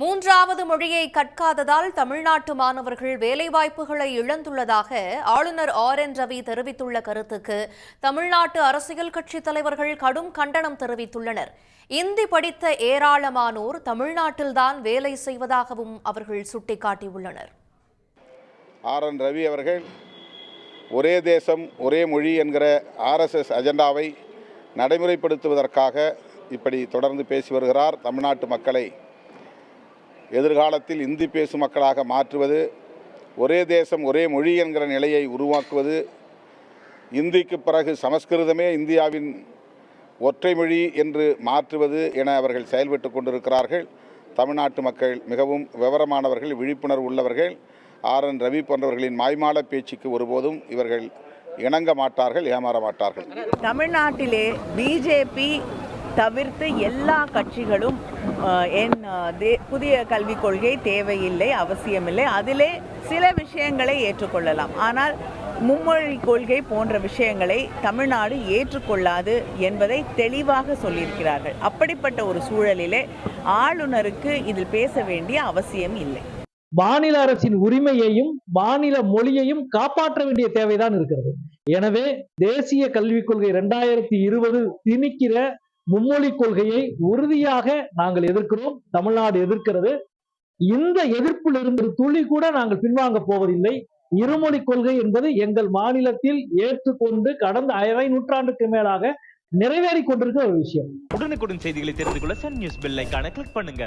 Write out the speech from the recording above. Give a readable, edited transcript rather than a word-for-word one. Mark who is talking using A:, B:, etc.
A: மூன்றாவது மொழியை கற்காததால் தமிழ்நாட்டு மாணவர்கள் வேலைவாய்ப்புகளை இழந்துள்ளதாக ஆளுநர் RN ரவி தெரிவித்துள்ள கருத்துக்கு தமிழ்நாட்டு அரசியல் கட்சித் தலைவர்கள் கடும் கண்டனம் தெரிவித்துள்ளனர். இந்தி படித்த ஏராளமானோர் தமிழ்நாட்டில்தான் வேலை செய்வதாகவும் அவர்கள் சுட்டிக்காட்டியுள்ளனர்.
B: RN ரவி அவர்கள் ஒரே தேசம் ஒரே மொழி என்கிற RSS அஜெண்டாவை நடைமுறைப்படுத்துவதற்காக இப்படி தொடர்ந்து பேசி வருகிறார். தமிழ்நாட்டு மக்களை எதிர்காலத்தில் இந்தி பேசும் மக்களாக மாற்றுவது, ஒரே தேசம் ஒரே மொழி என்கிற நிலையை உருவாக்குவது, இந்திக்கு பிறகு சமஸ்கிருதமே இந்தியாவின் ஒற்றை மொழி என்று மாற்றுவது என அவர்கள் செயல்பட்டு கொண்டிருக்கிறார்கள். தமிழ்நாட்டு மக்கள் மிகவும் விவரமானவர்கள், விழிப்புணர்வு உள்ளவர்கள். RN ரவி போன்றவர்களின் மாய்மால பேச்சுக்கு ஒருபோதும் இவர்கள் இணங்க மாட்டார்கள், ஏமாற மாட்டார்கள்.
C: தமிழ்நாட்டிலே பிஜேபி தவிர்த்து எல்லா கட்சிகளும் புதிய கல்விக் கொள்கை தேவையில்லை, அவசியமில்லை, அதிலே சில விஷயங்களை ஏற்றுக்கொள்ளலாம். ஆனால் மும்மொழி கொள்கை போன்ற விஷயங்களை தமிழ்நாடு ஏற்றுக்கொள்ளாது என்பதை தெளிவாக சொல்லியிருக்கிறார்கள். அப்படிப்பட்ட ஒரு சூழலிலே ஆளுநருக்கு இதில் பேச வேண்டிய அவசியம் இல்லை.
D: மாநில அரசின் உரிமையையும் மாநில மொழியையும் காப்பாற்ற வேண்டிய தேவைதான் இருக்கிறது. எனவே தேசிய கல்விக் கொள்கை 2020 திணிக்கிற மும்மொழி கொள்கையை உறுதியாக நாங்கள் எதிர்க்கிறோம். தமிழ்நாடு எதிர்க்கிறது. இந்த எதிர்ப்பில் இருந்து துளி கூட நாங்கள் பின்வாங்க போவதில்லை. இருமொழி கொள்கை என்பது எங்கள் மாநிலத்தில் ஏற்றுக்கொண்டு கடந்த அரை நூற்றாண்டுக்கு மேலாக நிறைவேறிக் கொண்டிருக்கிற ஒரு விஷயம்.
E: உடனுக்குடன் செய்திகளை தெரிந்து கொள்ள சன் நியூஸ் பெல் ஐகானை கிளிக் பண்ணுங்க.